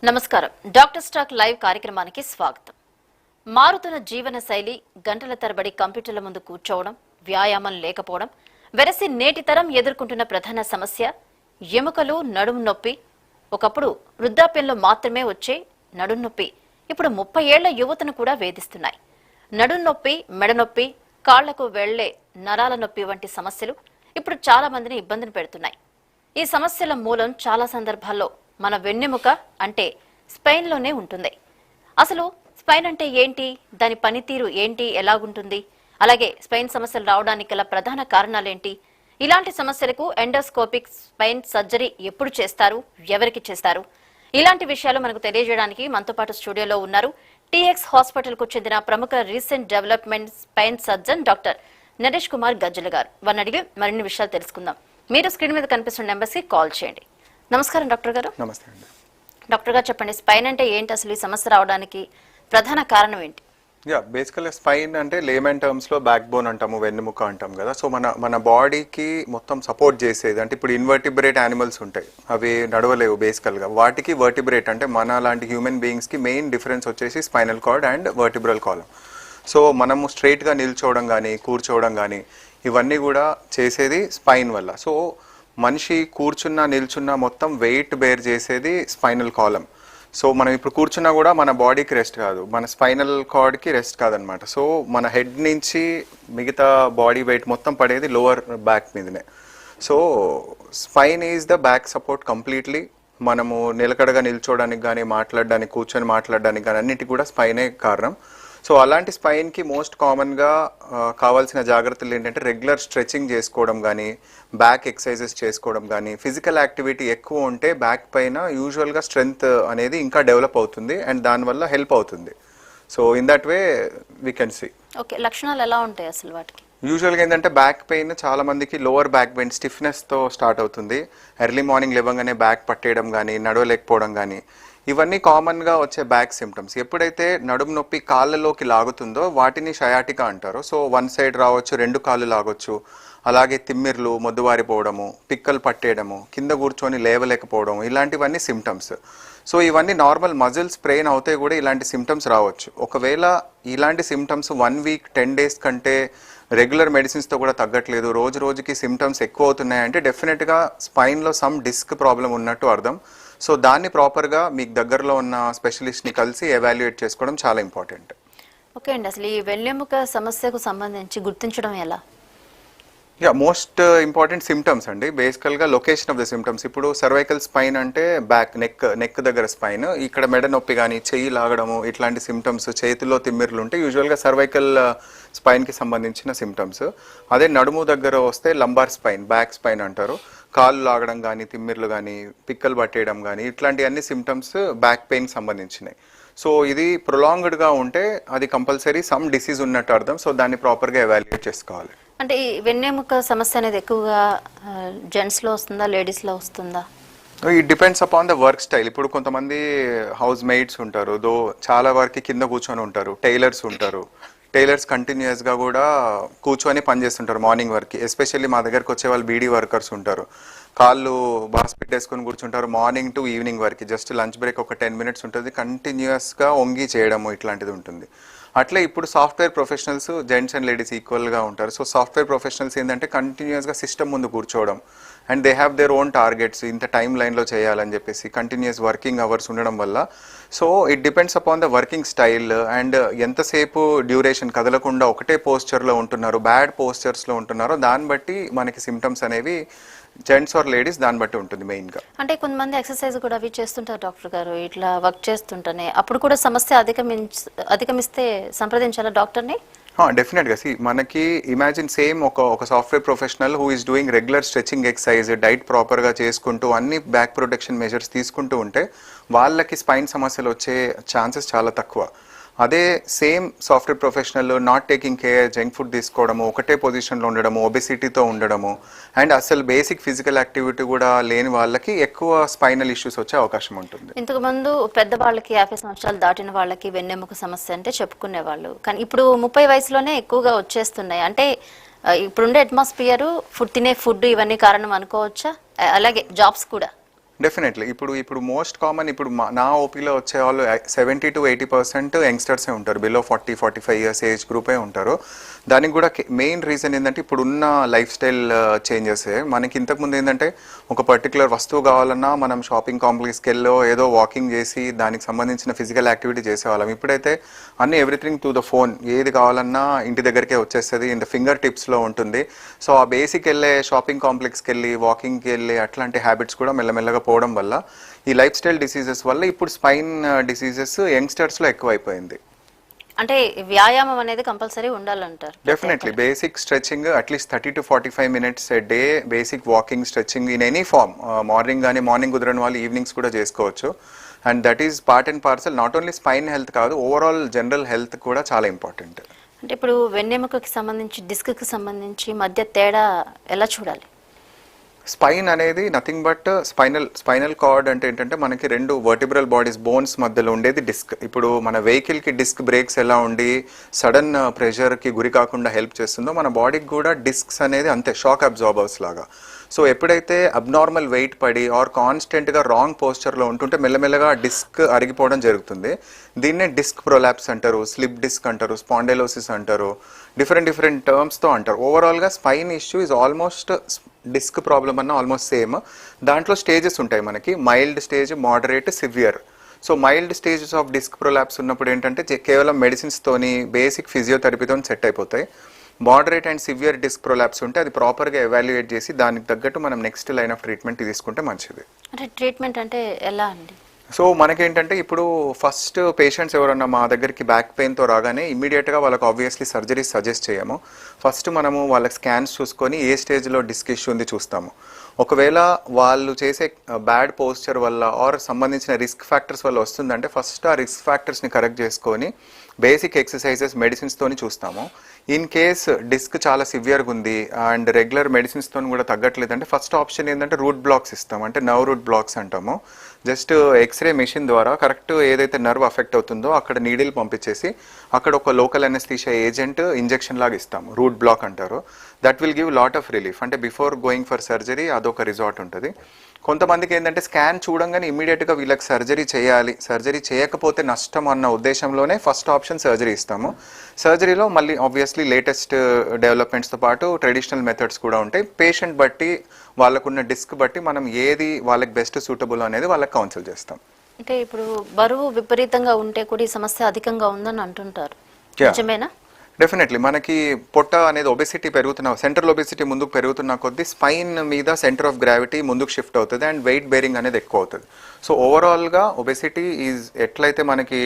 నమస్కారం. Doctor stock live కార్యక్రమానికి స్వాగతం. మారుతున్న జీవన శైలి, గంటల తరబడి కంప్యూటర్ల ముందు కూర్చోవడం, వ్యాయామం లేకపోవడం, వెరసి నేటి తరం ఎదుర్కొంటున్న ప్రధాన సమస్య ఎముకలు, నడుము నొప్పి. ఒకప్పుడు వృద్ధాప్యంలో మాత్రమే వచ్చే నడుము నొప్పి ఇప్పుడు 30 ఏళ్ల యువతను కూడా వేధిస్తున్నాయి. నడుము నొప్పి, మెడ నొప్పి, కాళ్లకు వెళ్లే నరాల నొప్పి వంటి సమస్యలు ఇప్పుడు చాలా మందిని ఇబ్బందిని పెడుతున్నాయి. ఈ సమస్యల మూలం చాలా సందర్భాల్లో మన వెన్నెముక అంటే స్పైన్లోనే ఉంటుంది. అసలు స్పైన్ అంటే ఏంటి, దాని పనితీరు ఏంటి, ఎలాగుంటుంది, అలాగే స్పైన్ సమస్యలు రావడానికి గల ప్రధాన కారణాలేంటి, ఇలాంటి సమస్యలకు ఎండోస్కోపిక్ స్పైన్ సర్జరీ ఎప్పుడు చేస్తారు, ఎవరికి చేస్తారు, ఇలాంటి విషయాలు మనకు తెలియజేయడానికి మనతో పాటు స్టూడియోలో ఉన్నారు టీఎక్స్ హాస్పిటల్ కు చెందిన ప్రముఖ recent development spine surgeon doctor Naresh Kumar Gajjala గారు. వారిని అడిగి మరిన్ని విషయాలు తెలుసుకుందాం. మీరు స్క్రీన్ మీద కనిపిస్తున్న నెంబర్స్ కి కాల్ చేయండి. నమస్కారం డాక్టర్ గారు. నమస్తే అండి. డాక్టర్ గారు చెప్పండి, స్పైన్ అంటే ఏంటి, అసలు ఈ సమస్య రావడానికి ప్రధాన కారణం ఏంటి? బేసికల్గా స్పైన్ అంటే లేమన్ టర్మ్స్ లో బ్యాక్ బోన్ అంటాము, వెన్నెముక అంటాం కదా. సో మన బాడీకి మొత్తం సపోర్ట్ చేసేది. అంటే ఇప్పుడు ఇన్వర్టిబ్రేట్ యానిమల్స్ ఉంటాయి, అవి నడవలేవు బేసికల్గా. వాటికి వర్టిబ్రేట్ అంటే మన లాంటి హ్యూమన్ బీయింగ్స్ కి మెయిన్ డిఫరెన్స్ వచ్చేసి spinal cord and vertebral column. So మనము స్ట్రైట్ గా నిల్చోవడం కానీ, కూర్చోవడం కానీ, ఇవన్నీ కూడా చేసేది స్పైన్ వల్ల. సో మనిషి కూర్చున్నా నిల్చున్నా మొత్తం వెయిట్ బేర్ చేసేది స్పైనల్ కాలం. సో మనం ఇప్పుడు కూర్చున్నా కూడా మన బాడీకి రెస్ట్ కాదు, మన స్పైనల్ కార్డ్కి రెస్ట్ కాదనమాట. సో మన హెడ్ నుంచి మిగతా బాడీ వెయిట్ మొత్తం పడేది లోవర్ బ్యాక్ మీదనే. So spine is the back support completely. మనము నిలకడగా నిల్చోవడానికి కానీ, మాట్లాడడానికి, కూర్చొని మాట్లాడడానికి కానీ అన్నిటికీ కూడా స్పైనే కారణం. సో అలాంటి స్పైన్కి మోస్ట్ కామన్గా కావాల్సిన జాగ్రత్తలు ఏంటంటే రెగ్యులర్ స్ట్రెచింగ్ చేసుకోవడం కానీ, బ్యాక్ ఎక్సర్సైజెస్ చేసుకోవడం కానీ. ఫిజికల్ యాక్టివిటీ ఎక్కువ ఉంటే బ్యాక్ పైన యూజువల్గా స్ట్రెంగ్త్ అనేది ఇంకా డెవలప్ అవుతుంది అండ్ దానివల్ల హెల్ప్ అవుతుంది. So in that way we can see. Okay, లక్షణాలు ఎలా ఉంటాయి అసలు వాటికి? యూజువల్గా ఏంటంటే బ్యాక్ పెయిన్ చాలా మందికి లోవర్ బ్యాక్ పెయిన్ స్టిఫ్నెస్తో స్టార్ట్ అవుతుంది. ఎర్లీ మార్నింగ్ లేవగానే బ్యాక్ పట్టేయడం కానీ, నడవలేకపోవడం కానీ, ఇవన్నీ కామన్గా వచ్చే బ్యాక్ సిమ్టమ్స్. ఎప్పుడైతే నడుము నొప్పి కాళ్ళలోకి లాగుతుందో వాటిని షయాటికా అంటారు. సో వన్ సైడ్ రావచ్చు, 2 కాళ్ళు లాగొచ్చు. అలాగే తిమ్మిర్లు, మొద్దువారిపోవడము, పిక్కలు పట్టేయడము, కింద కూర్చొని లేవలేకపోవడం, ఇలాంటివన్నీ సిమ్టమ్స్. సో ఇవన్నీ నార్మల్ మజిల్ స్ప్రెయిన్ అవుతే కూడా ఇలాంటి సిమ్టమ్స్ రావచ్చు. ఒకవేళ ఇలాంటి సిమ్టమ్స్ 1 వీక్ 10 డేస్ కంటే రెగ్యులర్ మెడిసిన్స్తో కూడా తగ్గట్లేదు, రోజు రోజుకి సిమ్టమ్స్ ఎక్కువ అవుతున్నాయంటే డెఫినెట్గా స్పైన్లో సమ్ డిస్క్ ప్రాబ్లం ఉన్నట్టు అర్థం. సో దాన్ని ప్రాపర్గా మీకు దగ్గరలో ఉన్న స్పెషలిస్ట్ని కలిసి ఎవాల్యుయేట్ చేసుకోవడం చాలా ఇంపార్టెంట్. ఓకే అండి, అసలు ఈ వెన్నెముక సమస్యకు సంబంధించి గుర్తించడం ఎలా? మోస్ట్ ఇంపార్టెంట్ సిమ్టమ్స్ అండి. బేసికల్గా లొకేషన్ ఆఫ్ ద సిమ్టమ్స్. ఇప్పుడు సర్వైకల్ స్పైన్ అంటే బ్యాక్ నెక్ దగ్గర స్పైన్, ఇక్కడ మెడ నొప్పి కానీ, చెయ్యి లాగడము, ఇట్లాంటి సిమ్టమ్స్, చేతిలో తిమ్మిర్లు ఉంటే యూజువల్గా సర్వైకల్ స్పైన్కి సంబంధించిన సిమ్టమ్స్. అదే నడుము దగ్గర వస్తే లంబార్ స్పైన్, బ్యాక్ స్పైన్ అంటారు. కాళ్ళు లాగడం కానీ, తిమ్మిర్లు కానీ, పిక్కలు పట్టేయడం కానీ, ఇట్లాంటి అన్ని సిమ్టమ్స్ బ్యాక్ పెయిన్కి సంబంధించినవి. సో ఇది ప్రొలాంగ్డ్గా ఉంటే అది కంపల్సరీ సమ్ డిసీజ్ ఉన్నట్టు అర్థం. సో దాన్ని ప్రాపర్గా ఎవాల్యుయేట్ చేసుకోవాలి. అంటే ఈ వెన్నెముక సమస్య అనేది ఎక్కువగా జెంట్స్లో వస్తుందా, లేడీస్లో వస్తుందా? It depends upon the work style. ఇప్పుడు కొంతమంది హౌస్ మెయిడ్స్ ఉంటారు, దో చాలా వరకు కింద కూర్చొని ఉంటారు. టైలర్స్ ఉంటారు, టైలర్స్ కంటిన్యూస్గా కూడా కూర్చొని పనిచేస్తుంటారు మార్నింగ్ వరకు. ఎస్పెషల్లీ మా దగ్గరకు వచ్చే వాళ్ళు బీడీ వర్కర్స్ ఉంటారు, కాళ్ళు బాస్కెట్ వేసుకొని కూర్చుంటారు మార్నింగ్ టు ఈవినింగ్ వరకు. జస్ట్ లంచ్ బ్రేక్ ఒక 10 minutes ఉంటుంది, కంటిన్యూస్గా వంగి చేయడము ఇట్లాంటిది ఉంటుంది. అట్లే ఇప్పుడు software professionals gents and ladies ఈక్వల్గా ఉంటారు. సో సాఫ్ట్వేర్ ప్రొఫెషనల్స్ ఏంటంటే కంటిన్యూస్గా సిస్టమ్ ముందు కూర్చోవడం and they have their own targets, ఇంత టైం లైన్లో చేయాలని చెప్పేసి కంటిన్యూస్ వర్కింగ్ అవర్స్ ఉండడం వల్ల. So it depends upon the working style and ఎంతసేపు డ్యూరేషన్ కదలకుండా ఒకటే పోస్చర్లో ఉంటున్నారు, బ్యాడ్ పోస్చర్స్లో ఉంటున్నారో దాన్ని బట్టి మనకి సిమ్టమ్స్ అనేవి జెంట్స్ ఆర్ లేడీస్ దాన్ని బట్టి ఉంటుంది మెయిన్గా. అంటే కొంతమంది ఎక్సర్సైజ్ కూడా అవి చేస్తుంటారు డాక్టర్ గారు, ఇట్లా వర్క్ చేస్తుంటేనే అప్పుడు కూడా సమస్య అధిగమిస్తే సంప్రదించాలా డాక్టర్ని? డెఫినెట్గా. మనకి ఇమాజిన్ సేమ్ ఒక software professional who is doing regular stretching exercise, diet ప్రాపర్గా చేసుకుంటూ అన్ని బ్యాక్ ప్రొటెక్షన్ మెజర్స్ తీసుకుంటూ ఉంటే వాళ్ళకి స్పైన్ సమస్యలు వచ్చే ఛాన్సెస్ చాలా తక్కువ. అదే same software professional not taking care, junk food తీసుకోవడము, ఒకటే పొజిషన్లో ఉండడము, ఒబెసిటీతో ఉండడము అండ్ అసలు బేసిక్ ఫిజికల్ యాక్టివిటీ కూడా లేని వాళ్ళకి ఎక్కువ స్పైనల్ ఇష్యూస్ వచ్చే అవకాశం ఉంటుంది. ఇంతకు ముందు పెద్దవాళ్ళకి 50 సంవత్సరాలు దాటిన వాళ్ళకి వెన్నెముక సమస్య అంటే చెప్పుకునేవాళ్ళు, కానీ ఇప్పుడు 30 వయసులోనే ఎక్కువగా వచ్చేస్తున్నాయి. అంటే ఇప్పుడుండే అట్మాస్ఫియర్, తినే ఫుడ్ ఇవన్నీ కారణం అనుకోవచ్చా? అలాగే జాబ్స్ కూడా డెఫినెట్లీ ఇప్పుడు మోస్ట్ కామన్ ఇప్పుడు నా ఓపీలో వచ్చే వాళ్ళు 70-80% యంగ్స్టర్సే ఉంటారు, బిలో 40-45 ఇయర్స్ ఏజ్ గ్రూపే ఉంటారు. దానికి కూడా మెయిన్ రీజన్ ఏంటంటే ఇప్పుడున్న లైఫ్ స్టైల్ చేంజెసే. మనకి ఇంతకుముందు ఏంటంటే ఒక పర్టికులర్ వస్తువు కావాలన్నా మనం షాపింగ్ కాంప్లెక్స్కి వెళ్ళో ఏదో వాకింగ్ చేసి దానికి సంబంధించిన ఫిజికల్ యాక్టివిటీ చేసేవాళ్ళం. ఇప్పుడైతే అన్ని ఎవ్రీథింగ్ టు ద ఫోన్, ఏది కావాలన్నా ఇంటి దగ్గరికే వచ్చేస్తుంది, ఇన్ ద ఫింగర్ టిప్స్లో ఉంటుంది. సో ఆ బేసిక్ వెళ్ళే షాపింగ్ కాంప్లెక్స్కి వెళ్ళి వాకింగ్కి వెళ్ళి అట్లాంటి హ్యాబిట్స్ కూడా మెల్లమెల్లగా పోవడం వల్ల ఈ లైఫ్ స్టైల్ డిసీజెస్ వల్ల ఇప్పుడు స్పైన్ డిసీజెస్ యంగ్స్టర్స్లో ఎక్కువైపోయింది. అంటే వ్యాయామం అనేది కంపల్సరీ ఉండాలంటారు. Definitely basic stretching at least 30-45 minutes a day, basic walking stretching in any form. Morning కానీ మార్నింగ్ కుదరని వాళ్ళు ఈవినింగ్స్ కూడా చేసుకోవచ్చు. And that is part and parcel not only spine health కాదు, ఓవరాల్ జనరల్ హెల్త్ కూడా చాలా ఇంపార్టెంట్. అంటే ఇప్పుడు వెన్నెముకకి సంబంధించి డిస్క్కి సంబంధించి మధ్య తేడా ఎలా చూడాలి? స్పైన్ అనేది నథింగ్ బట్ స్పైనల్ కార్డ్ అంటే ఏంటంటే మనకి రెండు వర్టిబ్రల్ బాడీస్ బోన్స్ మధ్యలో ఉండేది డిస్క్. ఇప్పుడు మన వెహికల్కి డిస్క్ బ్రేక్స్ ఎలా ఉండి సడన్ ప్రెషర్కి గురి కాకుండా హెల్ప్ చేస్తుందో మన బాడీకి కూడా డిస్క్స్ అనేది అంతే, షాక్ అబ్జార్బర్స్ లాగా. సో ఎప్పుడైతే అబ్నార్మల్ వెయిట్ పడి ఆర్ కాన్స్టెంట్గా రాంగ్ పోస్చర్లో ఉంటుంటే మెల్లమెల్లగా డిస్క్ అరిగిపోవడం జరుగుతుంది. దీన్నే డిస్క్ ప్రొలాప్స్ అంటారు, స్లిప్ డిస్క్ అంటారు, స్పాండైలోసిస్ అంటారు, డిఫరెంట్ టర్మ్స్తో అంటారు. ఓవరాల్గా spine issue is almost disc problem అన్న ఆల్మోస్ట్ సేమ్. దాంట్లో స్టేజెస్ ఉంటాయి మనకి, mild stage, moderate, severe. So mild stages of disc prolapse ఉన్నప్పుడు ఏంటంటే కేవలం మెడిసిన్స్తోని బేసిక్ ఫిజియోథెరపీతో సెట్ అయిపోతాయి. Moderate and severe disc prolapse ఉంటే అది ప్రాపర్గా ఎవాల్యుయేట్ చేసి దానికి తగ్గట్టు మనం నెక్స్ట్ లైన్ ఆఫ్ ట్రీట్మెంట్ తీసుకుంటే మంచిది. అంటే ట్రీట్మెంట్ అంటే ఎలా అండి? సో మనకేంటంటే ఇప్పుడు ఫస్ట్ పేషెంట్స్ ఎవరన్నా మా దగ్గరికి బ్యాక్ పెయిన్తో రాగానే ఇమ్మీడియట్గా వాళ్ళకి ఆబ్వియస్లీ సర్జరీ సజెస్ట్ చేయము. ఫస్ట్ మనము వాళ్ళకి స్కాన్స్ చూసుకొని ఏ స్టేజ్లో డిస్క్ ఇష్యూ ఉంది చూస్తాము. ఒకవేళ వాళ్ళు చేసే బ్యాడ్ పోస్చర్ వల్ల ఆర్ సంబంధించిన రిస్క్ ఫ్యాక్టర్స్ వల్ల వస్తుందంటే ఫస్ట్ ఆ రిస్క్ ఫ్యాక్టర్స్ని కరెక్ట్ చేసుకొని బేసిక్ ఎక్సర్సైజెస్ మెడిసిన్స్తోని చూస్తాము. ఇన్ కేస్ డిస్క్ చాలా సివియర్గా ఉంది అండ్ రెగ్యులర్ మెడిసిన్స్తో కూడా తగ్గట్లేదంటే ఫస్ట్ ఆప్షన్ ఏంటంటే రూట్ బ్లాక్స్ ఇస్తాం, అంటే నర్వ్ రూట్ బ్లాక్స్ అంటాము. జస్ట్ ఎక్స్రే మెషిన్ ద్వారా కరెక్ట్ ఏదైతే నర్వ్ అఫెక్ట్ అవుతుందో అక్కడ నీడిల్ పంపించేసి అక్కడ ఒక లోకల్ అనెస్థీషియా ఏజెంట్ ఇంజెక్షన్ లాగా ఇస్తాము, రూట్ బ్లాక్ అంటారు. That will give lot of relief. అంటే బిఫోర్ గోయింగ్ ఫర్ సర్జరీ అదొక రిజార్ట్ ఉంటుంది. కొంతమందికి ఏంటంటే స్కాన్ చూడంగానే ఇమ్మీడియట్గా వీళ్ళకి సర్జరీ చేయాలి, సర్జరీ చేయకపోతే నష్టం అన్న ఉద్దేశంలోనే ఫస్ట్ ఆప్షన్ సర్జరీ ఇస్తాము. సర్జరీలో మళ్ళీ ఆబ్వియస్లీ లేటెస్ట్ డెవలప్మెంట్స్తో పాటు ట్రెడిషనల్ మెథడ్స్ కూడా ఉంటాయి. పేషెంట్ బట్టి వాళ్ళకున్న డిస్క్ బట్టి మనం ఏది వాళ్ళకి బెస్ట్ సూటబుల్ అనేది వాళ్ళకి కౌన్సిల్ చేస్తాం. అంటే ఇప్పుడు బరువు విపరీతంగా ఉంటే కూడా ఈ సమస్య అధికంగా ఉందని అంటుంటారు, నిజమేనా? డెఫినెట్లీ మనకి పొట్ట అనేది ఒబెసిటీ పెరుగుతున్న, సెంట్రల్ ఒబెసిటీ ముందుకు పెరుగుతున్న కొద్దీ స్పైన్ మీద సెంటర్ ఆఫ్ గ్రావిటీ ముందుకు షిఫ్ట్ అవుతుంది అండ్ వెయిట్ బేరింగ్ అనేది ఎక్కువ అవుతుంది. సో ఓవరాల్గా ఒబెసిటీ ఈజ్ ఎట్లయితే మనకి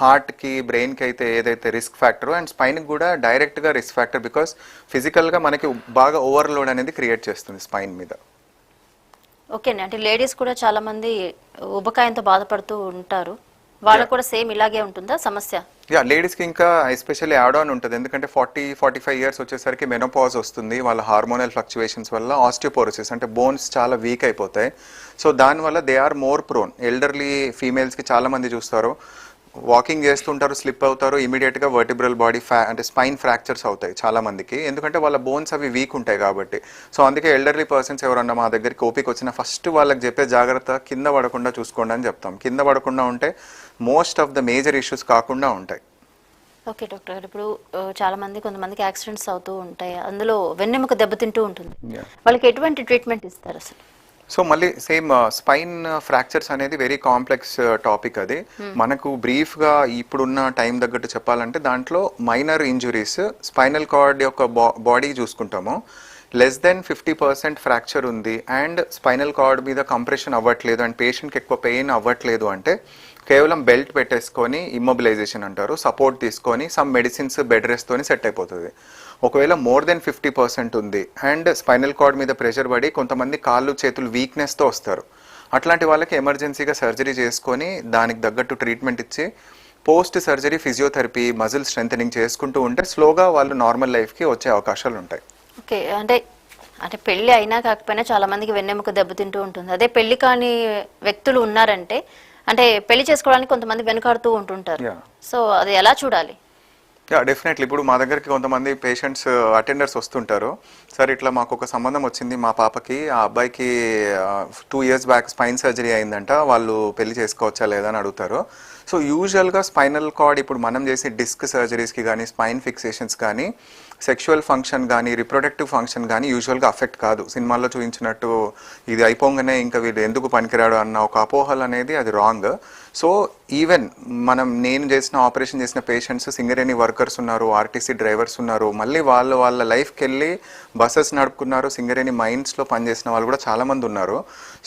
హార్ట్కి బ్రెయిన్కి అయితే ఏదైతే రిస్క్ ఫ్యాక్టర్ అండ్ స్పైన్కి కూడా డైరెక్ట్గా రిస్క్ ఫ్యాక్టర్, బికాస్ ఫిజికల్గా మనకి బాగా ఓవర్లోడ్ అనేది క్రియేట్ చేస్తుంది స్పైన్ మీద. ఓకే అండి, అంటే లేడీస్ కూడా చాలా మంది ఉబకాయంతో బాధపడుతూ ఉంటారు, వాళ్ళకు కూడా సేమ్ ఇలాగే ఉంటుందా సమస్య? యా, లేడీస్కి ఇంకా ఎస్పెషల్లీ యాడ్ ఆన్ ఉంటుంది. ఎందుకంటే 40-45 ఇయర్స్ వచ్చేసరికి మెనోపాజ్ వస్తుంది. వాళ్ళ హార్మోనల్ ఫ్లక్చువేషన్స్ వల్ల ఆస్టియోపోరోసిస్ అంటే బోన్స్ చాలా వీక్ అయిపోతాయి. సో దానివల్ల they are more prone. Elderly ఫీమేల్స్కి చాలా మంది చూస్తారు, వాకింగ్ చేస్తుంటారు, స్లిప్ అవుతారు, ఇమీడియట్గా వర్టిబ్రల్ బాడీ అంటే స్పైన్ ఫ్రాక్చర్స్ అవుతాయి చాలా మందికి, ఎందుకంటే వాళ్ళ బోన్స్ అవి వీక్ ఉంటాయి కాబట్టి. సో అందుకే ఎల్డర్లీ పర్సన్స్ ఎవరన్నా మా దగ్గరికి ఓపీకి వచ్చిన ఫస్ట్ వాళ్ళకి చెప్పే జాగ్రత్త కింద పడకుండా చూసుకోండి అని చెప్తాం. కింద పడకుండా ఉంటే most of the major issues కాకుండా ఉంటాయి. ఓకే డాక్టర్ గారు, ఇప్పుడు చాలా మంది కొంతమందికి యాక్సిడెంట్స్ అవుతూ ఉంటాయి, అందులో వెన్నెముక దెబ్బతింటూ ఉంటుంది, వాళ్ళకి ఎటువంటి ట్రీట్మెంట్ ఇస్తారు అసలు? సో మళ్ళీ సేమ్ స్పైన్ ఫ్రాక్చర్స్ అనేది వెరీ కాంప్లెక్స్ టాపిక్. అది మనకు బ్రీఫ్గా ఇప్పుడున్న టైం తగ్గట్టు చెప్పాలంటే దాంట్లో మైనర్ ఇంజురీస్ స్పైనల్ కార్డ్ యొక్క బాడీ చూసుకుంటాము. లెస్ దెన్ 50% ఫ్రాక్చర్ ఉంది అండ్ స్పైనల్ కార్డ్ మీద కంప్రెషన్ అవ్వట్లేదు అండ్ పేషెంట్కి ఎక్కువ పెయిన్ అవ్వట్లేదు అంటే కేవలం బెల్ట్ పెట్టేసుకొని ఇమ్మొబిలైజేషన్ అంటారు, సపోర్ట్ తీసుకొని సమ్ మెడిసిన్స్ బెడ్ రెస్ట్తోని సెట్ అయిపోతుంది. ఒకవేళ మోర్ దెన్ 50% ఉంది అండ్ స్పైనల్ కార్డ్ మీద ప్రెషర్ పడి కొంతమంది కాళ్ళు చేతులు వీక్నెస్తో వస్తారు, అట్లాంటి వాళ్ళకి ఎమర్జెన్సీగా సర్జరీ చేసుకొని దానికి తగ్గట్టు ట్రీట్మెంట్ ఇచ్చి post surgery physiotherapy muscle strengthening చేసుకుంటూ ఉంటే స్లోగా వాళ్ళు నార్మల్ లైఫ్కి వచ్చే అవకాశాలు ఉంటాయి. ఓకే, అంటే పెళ్లి అయినా కాకపోయినా చాలా మందికి వెన్నెముక దెబ్బతింటూ ఉంటుంది. అదే పెళ్లి కాని వ్యక్తులు ఉన్నారంటే అంటే పెళ్లి చేసుకోవడానికి కొంతమంది వెనుకాడుతూ ఉంటుంటారు. సో అది ఎలా చూడాలి? Yeah definitely. ఇప్పుడు మా దగ్గరికి కొంతమంది పేషెంట్స్ అటెండర్స్ వస్తుంటారు. సార్ ఇట్లా మాకు ఒక సంబంధం వచ్చింది మా పాపకి, ఆ అబ్బాయికి 2 years బ్యాక్ స్పైన్ సర్జరీ అయిందంట, వాళ్ళు పెళ్లి చేసుకోవచ్చా లేదా అని అడుగుతారు. సో యూజువల్గా స్పైనల్ కార్డ్ ఇప్పుడు మనం చేసే డిస్క్ సర్జరీస్కి కానీ స్పైన్ ఫిక్సేషన్స్ కానీ సెక్షువల్ ఫంక్షన్ కానీ రిప్రొడక్టివ్ ఫంక్షన్ కానీ యూజువల్గా అఫెక్ట్ కాదు. సినిమాల్లో చూపించినట్టు ఇది అయిపోగానే ఇంకా వీళ్ళు ఎందుకు పనికిరాడు అన్న ఒక అపోహలు అనేది అది రాంగ్. సో ఈవెన్ నేను చేసిన ఆపరేషన్ చేసిన పేషెంట్స్ సింగరేణి వర్కర్స్ ఉన్నారు, ఆర్టీసీ డ్రైవర్స్ ఉన్నారు, మళ్ళీ వాళ్ళ లైఫ్కి వెళ్ళి బస్సెస్ నడుపుకున్నారు, సింగరేణి మైన్స్లో పనిచేసిన వాళ్ళు కూడా చాలామంది ఉన్నారు.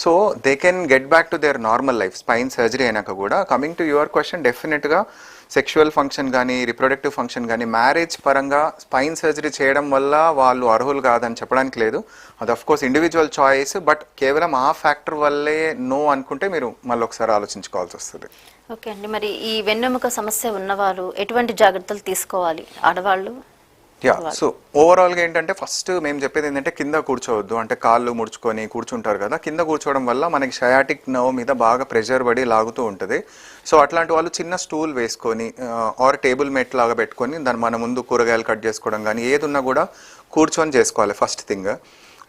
So they can get back to there normal life spine surgery అయినాక కూడా. కమింగ్ టు యువర్ క్వశ్చన్, డెఫినెట్గా సెక్షువల్ ఫంక్షన్ కానీ రిప్రొడక్టివ్ ఫంక్షన్ కానీ మ్యారేజ్ పరంగా స్పైన్ సర్జరీ చేయడం వల్ల వాళ్ళు అర్హులు కాదని చెప్పడానికి లేదు. అది of course individual choice. But కేవలం ఆ ఫ్యాక్టర్ వల్లే నో అనుకుంటే మీరు మళ్ళీ ఒకసారి ఆలోచించుకోవాల్సి వస్తుంది. ఓకే అండి, మరి ఈ వెన్నెముక సమస్య ఉన్నవారు ఎటువంటి జాగ్రత్తలు తీసుకోవాలి, ఆడవాళ్ళు? యా, సో ఓవరాల్గా ఏంటంటే ఫస్ట్ మేము చెప్పేది ఏంటంటే కింద కూర్చోవద్దు. అంటే కాళ్ళు ముడుచుకొని కూర్చుంటారు కదా, కింద కూర్చోవడం వల్ల మనకి షయాటిక్ నర్వ్ మీద బాగా ప్రెషర్ పడి లాగుతూ ఉంటుంది. సో అట్లాంటి వాళ్ళు చిన్న స్టూల్ వేసుకొని ఆర్ టేబుల్ మేట్ లాగా పెట్టుకొని దాన్ని మన ముందు కూరగాయలు కట్ చేసుకోవడం కానీ ఏది ఉన్నా కూడా కూర్చొని చేసుకోవాలి ఫస్ట్ థింగ్.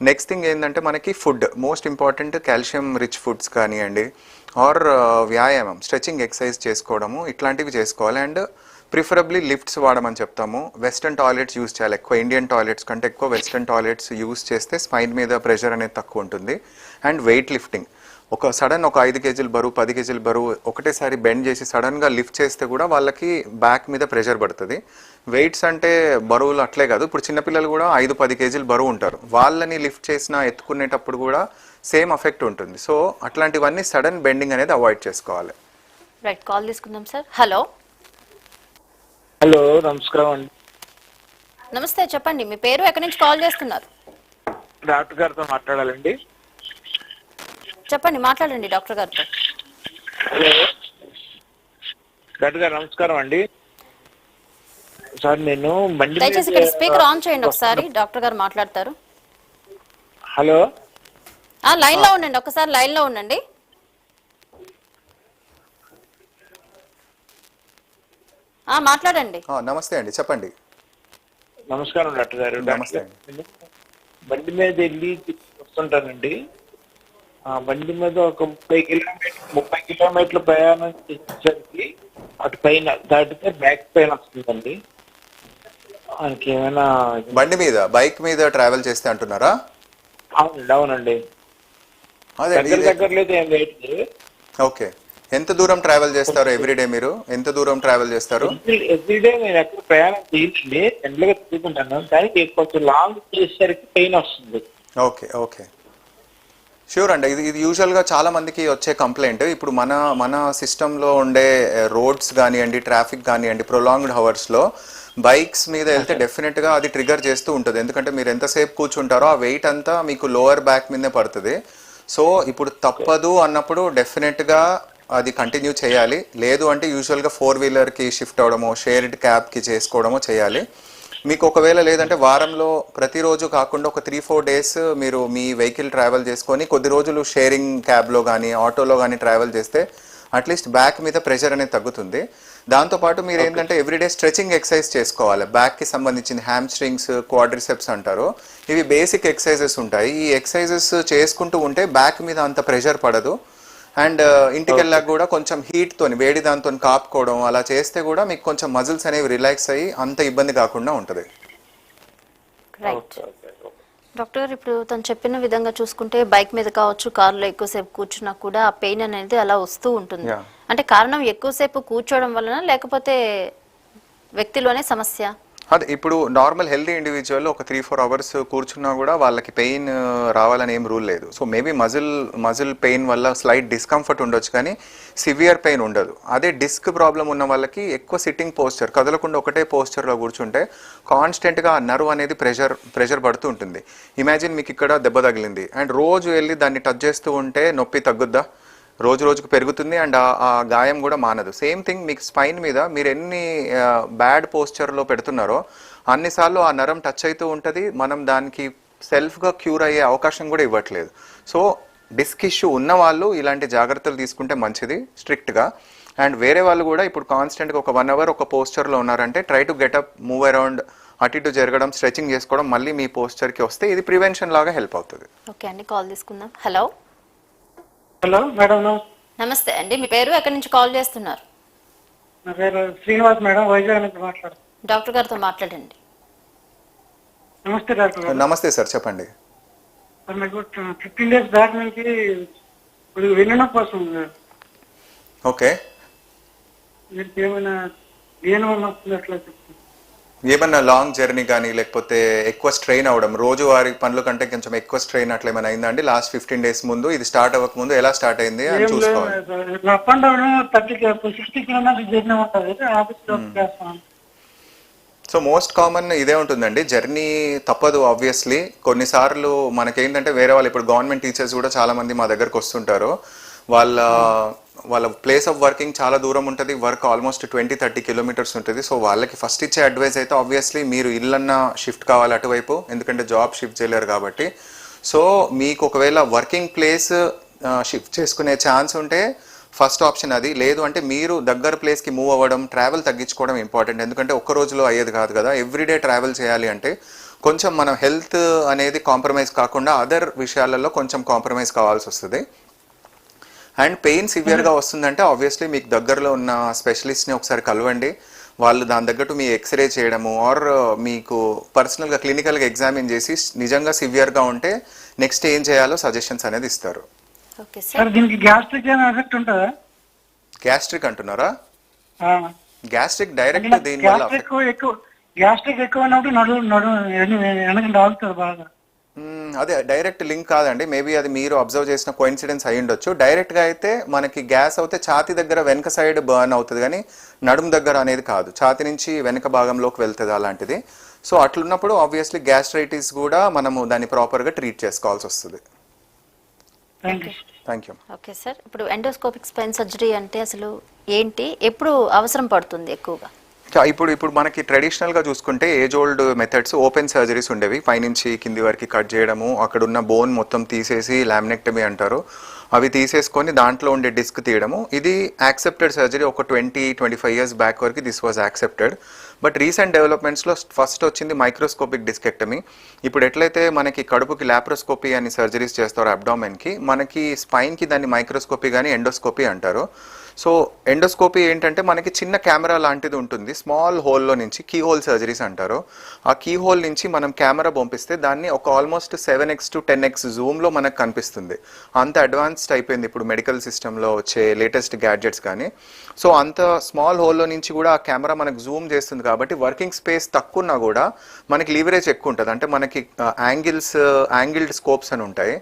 నెక్స్ట్ థింగ్ ఏంటంటే మనకి food most important. Calcium rich foods కానివ్వండి ఆర్ వ్యాయామం స్ట్రెచింగ్ ఎక్సర్సైజ్ చేసుకోవడము ఇట్లాంటివి చేసుకోవాలి. అండ్ ప్రిఫరబ్లీ లిఫ్ట్స్ వాడమని చెప్తాము. వెస్టర్న్ టాయిలెట్స్ యూజ్ చేయాలి. ఎక్కువ ఇండియన్ టాయిలెట్స్ కంటే ఎక్కువ వెస్టర్న్ టాయిలెట్స్ యూజ్ చేస్తే స్పైన్ మీద ప్రెషర్ అనేది తక్కువ ఉంటుంది. అండ్ వెయిట్ లిఫ్టింగ్, ఒక 5 kg బరువు 10 kg బరువు ఒకటేసారి బెండ్ చేసి సడన్గా లిఫ్ట్ చేస్తే కూడా వాళ్ళకి బ్యాక్ మీద ప్రెషర్ పడుతుంది. వెయిట్స్ అంటే బరువులు అట్లే కాదు, ఇప్పుడు చిన్నపిల్లలు కూడా 5-10 kg బరువు ఉంటారు, వాళ్ళని లిఫ్ట్ చేసినా ఎత్తుకునేటప్పుడు కూడా సేమ్ ఎఫెక్ట్ ఉంటుంది. సో అట్లాంటివన్నీ సడన్ బెండింగ్ అనేది అవాయిడ్ చేసుకోవాలి. రైట్, కాల్ తీసుకుందాం సార్. హలో. హలో, నమస్కారం అండి. నమస్తే, చెప్పండి మీ పేరు, ఎక్కడి నుంచి కాల్ చేస్తున్నారు? డాక్టర్ గారితో మాట్లాడాలండి. చెప్పండి, మాట్లాడండి డాక్టర్ గారితో. హలో డాక్టర్ గారు, నమస్కారం అండి. సార్ నేను బండి దయచేసి ఇక్కడ స్పీకర్ ఆన్ చేయండి ఒకసారి, డాక్టర్ గారు మాట్లాడతారు. హలో, లైన్ లో ఉండండి, ఒకసారి లైన్ లో ఉండండి. మాట్లాడండి. నమస్తే అండి, చెప్పండి. నమస్కారం డాక్టర్ గారు. నమస్తే. బండి మీద వెళ్ళి వస్తుంటానండి. బండి మీద ఒక 30 కిలోమీటర్ల ప్రయాణం చేసేసరికి అటు పైన దాటితే బ్యాక్ పెయిన్ వస్తుందండి. ఆయనకి ఏమైనా బండి మీద బైక్ మీద ట్రావెల్ చేస్తే అంటున్నారా? అవునండి. దగ్గర లేదు ఏం లేదు. ఓకే, ఎంత దూరం ట్రావెల్ చేస్తారు ఎవ్రీడే? మీరు ఎంత దూరం ట్రావెల్ చేస్తారు? ఎవ్రీడే నేను ఎక్కడ ప్రయాణం చేయండి, ఎండగా తిరుగుతుంటాను, కానీ కొంచెం లాంగ్ చేసేసరికి పెయిన్ వస్తుంది. ఓకే ఓకే, ష్యూర్ అండి. ఇది యూజువల్గా చాలా మందికి వచ్చే కంప్లైంట్. ఇప్పుడు మన సిస్టంలో ఉండే రోడ్స్ కానివ్వండి, ట్రాఫిక్ కానివ్వండి, ప్రొలాంగ్డ్ హవర్స్లో బైక్స్ మీద వెళ్తే డెఫినెట్గా అది ట్రిగర్ చేస్తూ ఉంటుంది. ఎందుకంటే మీరు ఎంతసేపు కూర్చుంటారో ఆ వెయిట్ అంతా మీకు లోవర్ బ్యాక్ మీదే పడుతుంది. సో ఇప్పుడు తప్పదు అన్నప్పుడు డెఫినెట్గా అది కంటిన్యూ చేయాలి. లేదు అంటే యూజువల్గా 4-wheelerకి షిఫ్ట్ అవ్వడమో షేర్డ్ క్యాబ్కి చేసుకోవడమో చేయాలి. మీకు ఒకవేళ లేదంటే వారంలో ప్రతిరోజు కాకుండా ఒక 3-4 డేస్ మీరు మీ వెహికల్ ట్రావెల్ చేసుకొని కొద్ది రోజులు షేరింగ్ క్యాబ్లో కానీ ఆటోలో కానీ ట్రావెల్ చేస్తే అట్లీస్ట్ బ్యాక్ మీద ప్రెషర్ అనేది తగ్గుతుంది. దాంతోపాటు మీరు ఏంటంటే ఎవ్రీడే స్ట్రెచింగ్ ఎక్సర్సైజ్ చేసుకోవాలి. బ్యాక్కి సంబంధించిన హ్యామ్స్ట్రింగ్స్, క్వాడ్రిసెప్స్ అంటారు, ఇవి బేసిక్ ఎక్సర్సైజెస్ ఉంటాయి. ఈ ఎక్సర్సైజెస్ చేసుకుంటూ ఉంటే బ్యాక్ మీద అంత ప్రెషర్ పడదు. అండ్ ఇంటికి వెళ్ళాక కూడా కొంచెం హీట్తో వేడి దాంతో కాపుకోవడం అలా చేస్తే కూడా మీకు కొంచెం మజిల్స్ అనేవి రిలాక్స్ అయ్యి అంత ఇబ్బంది కాకుండా ఉంటుంది. రైట్ డాక్టర్ గారు, ఇప్పుడు తను చెప్పిన విధంగా చూసుకుంటే బైక్ మీద కావచ్చు, కారులో ఎక్కువసేపు కూర్చున్నా కూడా ఆ పెయిన్ అనేది అలా వస్తూ ఉంటుంది. అంటే కారణం ఎక్కువసేపు కూర్చోవడం వలన లేకపోతే వ్యక్తిలోనే సమస్య? అదే ఇప్పుడు నార్మల్ హెల్దీ ఇండివిజువల్ ఒక 3-4 అవర్స్ కూర్చున్నా కూడా వాళ్ళకి పెయిన్ రావాలని ఏం రూల్ లేదు. సో మేబీ మజిల్ పెయిన్ వల్ల స్లైట్ డిస్కంఫర్ట్ ఉండొచ్చు కానీ సివియర్ పెయిన్ ఉండదు. అదే డిస్క్ ప్రాబ్లం ఉన్న వాళ్ళకి ఎక్కువ సిట్టింగ్ పోస్చర్, కదలకుండా ఒకటే పోస్చర్లో కూర్చుంటే కాన్స్టెంట్గా ఆ నర్వ్ అనేది ప్రెషర్ పడుతూ ఉంటుంది. ఇమాజిన్ మీకు ఇక్కడ దెబ్బ తగిలింది అండ్ రోజు వెళ్ళి దాన్ని టచ్ చేస్తూ ఉంటే నొప్పి తగ్గుద్దా? రోజుకు పెరుగుతుంది అండ్ ఆ గాయం కూడా మానదు. సేమ్ థింగ్ మీకు స్పైన్ మీద మీరు ఎన్ని బ్యాడ్ పోస్చర్లో పెడుతున్నారో అన్నిసార్లు ఆ నరం టచ్ అవుతూ ఉంటుంది. మనం దానికి సెల్ఫ్గా క్యూర్ అయ్యే అవకాశం కూడా ఇవ్వట్లేదు. సో డిస్క్ ఇష్యూ ఉన్న వాళ్ళు ఇలాంటి జాగ్రత్తలు తీసుకుంటే మంచిది స్ట్రిక్ట్గా. అండ్ వేరే వాళ్ళు కూడా ఇప్పుడు కాన్స్టెంట్గా ఒక 1 అవర్ ఒక పోస్చర్లో ఉన్నారంటే try to get up move around, అటు ఇటు జరగడం, స్ట్రెచింగ్ చేసుకోవడం, మళ్ళీ మీ పోస్చర్కి వస్తే ఇది ప్రివెన్షన్ లాగా హెల్ప్ అవుతుంది. ఓకే అండి, కాల్ తీసుకుందాం. Hello hello madam. నమస్తే అండి, మీ పేరు ఎక్కడి నుంచి కాల్ చేస్తున్నారు? నా పేరు శ్రీనివాస్ మేడం, వైజాగ్ నుంచి మాట్లాడుతున్నాను. డాక్టర్ గారితో మాట్లాడండి. నమస్తే డాక్టర్ గారు. నమస్తే సార్, చెప్పండి. నాకు 15 days బ్యాక్ నుంచి వెన్నునొప్పి వస్తుంది. ఓకే, మీకు ఏమైనా దేని వల్ల వస్తుంది అట్లా చెప్తాను. ఏమన్నా లాంగ్ జర్నీ కానీ లేకపోతే ఎక్కువ స్ట్రెయిన్ అవ్వడం, రోజువారీ పనుల కంటే కొంచెం ఎక్కువ స్ట్రెయిన్ అట్లా ఏమైనా అయిందా అండి? లాస్ట్ 15 days ముందు, ఇది స్టార్ట్ అవ్వక ముందు ఎలా స్టార్ట్ అయింది అని చూసుకోవాలి. Up and down 60 kilometers journey ఉంటుంది, ఆఫీస్ లో చేస్తాను. సో మోస్ట్ కామన్ ఇదే ఉంటుందండి, జర్నీ తప్పదు ఆబ్వియస్లీ. కొన్నిసార్లు మనకేంటంటే వేరే వాళ్ళు, ఇప్పుడు గవర్నమెంట్ టీచర్స్ కూడా చాలా మంది మా దగ్గరకు వస్తుంటారు. వాళ్ళ ప్లేస్ ఆఫ్ వర్కింగ్ చాలా దూరం ఉంటుంది, వర్క్ ఆల్మోస్ట్ 20-30 kilometers ఉంటుంది. సో వాళ్ళకి ఫస్ట్ ఇచ్చే అడ్వైస్ అయితే ఆబ్వియస్లీ మీరు ఇల్లన్నా షిఫ్ట్ కావాలి అటువైపు, ఎందుకంటే జాబ్ షిఫ్ట్ చేయలేరు కాబట్టి. సో మీకు ఒకవేళ వర్కింగ్ ప్లేస్ షిఫ్ట్ చేసుకునే ఛాన్స్ ఉంటే ఫస్ట్ ఆప్షన్ అది. లేదు అంటే మీరు దగ్గర ప్లేస్కి మూవ్ అవ్వడం, ట్రావెల్ తగ్గించుకోవడం ఇంపార్టెంట్. ఎందుకంటే ఒక్క రోజులో అయ్యేది కాదు కదా, ఎవ్రీడే ట్రావెల్ చేయాలి అంటే కొంచెం మనం హెల్త్ అనేది కాంప్రమైజ్ కాకుండా అదర్ విషయాలలో కొంచెం కాంప్రమైజ్ కావాల్సి వస్తుంది. అండ్ పెయిన్ సివియర్గా వస్తుందంటే ఆబ్వియస్లీ మీకు దగ్గరలో ఉన్న స్పెషలిస్ట్ని ఒకసారి కలవండి. వాళ్ళు దాని తగ్గట్టు మీ ఎక్స్రే చేయడము ఆర్ మీకు పర్సనల్గా క్లినికల్గా ఎగ్జామిన్ చేసి నిజంగా సివియర్గా ఉంటే నెక్స్ట్ ఏం చేయాలో సజెషన్స్ అనేది ఇస్తారు. ఓకే సార్, సార్, దీనికి గ్యాస్ట్రిక్ ఏమైనా ఎఫెక్ట్ ఉంటుందా? గ్యాస్ట్రిక్ అంటున్నారా? గ్యాస్ట్రిక్ డైరెక్ట్ దీనివల్ల గ్యాస్ట్రిక్ ఎక్కువ ఉన్నప్పుడు వెనక ఆగుతుంది బాగా. అదే డైరెక్ట్ లింక్ కాదండి, మేబీ అది మీరు అబ్జర్వ్ చేసిన కోఇన్సిడెన్స్ అయి ఉండొచ్చు. డైరెక్ట్గా అయితే మనకి గ్యాస్ అవుతే ఛాతీ దగ్గర వెనక సైడ్ బర్న్ అవుతుంది కానీ నడుము దగ్గర అనేది కాదు, ఛాతీ నుంచి వెనక భాగంలోకి వెళ్తుంది అలాంటిది. సో అట్లున్నప్పుడు ఆబ్వియస్లీ గ్యాస్ట్రైటిస్ కూడా మనము దాన్ని ప్రాపర్గా ట్రీట్ చేసుకోవాల్సి వస్తుంది. Thank you. ఓకే సార్, ఇప్పుడు ఎండోస్కోపిక్ స్పైన్ సర్జరీ అంటే అసలు ఏంటి, ఎప్పుడు అవసరం పడుతుంది ఎక్కువగా? ఇప్పుడు మనకి ట్రెడిషనల్గా చూసుకుంటే age old methods open surgeries ఉండేవి, పైనుంచి కింది వరకు కట్ చేయడము, అక్కడ ఉన్న బోన్ మొత్తం తీసేసి లామినెక్టమీ అంటారు, అవి తీసేసుకొని దాంట్లో ఉండే డిస్క్ తీయడము. ఇది యాక్సెప్టెడ్ సర్జరీ. ఒక 20-25 years బ్యాక్ వరకు this was accepted. But recent డెవలప్మెంట్స్లో ఫస్ట్ వచ్చింది మైక్రోస్కోపిక్ డిస్కెక్టమీ. ఇప్పుడు ఎట్లయితే మనకి కడుపుకి లాప్రోస్కోపీ అని సర్జరీస్ చేస్తారో అబ్డామెన్కి, మనకి స్పైన్కి దాన్ని మైక్రోస్కోపీ కానీ ఎండోస్కోపీ అంటారు. సో ఎండోస్కోపీ ఏంటంటే మనకి చిన్న కెమెరా లాంటిది ఉంటుంది, స్మాల్ హోల్లో నుంచి కీ హోల్ సర్జరీస్ అంటారు. ఆ కీ హోల్ నుంచి మనం కెమెరా పంపిస్తే దాన్ని ఒక ఆల్మోస్ట్ 7x to 10x జూమ్లో మనకు కనిపిస్తుంది. అంత అడ్వాన్స్డ్ అయిపోయింది ఇప్పుడు మెడికల్ సిస్టంలో వచ్చే లేటెస్ట్ గ్యాడ్జెట్స్ కానీ. సో అంత స్మాల్ హోల్లో నుంచి కూడా ఆ కెమెరా మనకు జూమ్ చేస్తుంది కాబట్టి వర్కింగ్ స్పేస్ తక్కువ ఉన్నా కూడా మనకి లీవరేజ్ ఎక్కువ ఉంటుంది. అంటే మనకి యాంగిల్డ్ స్కోప్స్ అని ఉంటాయి.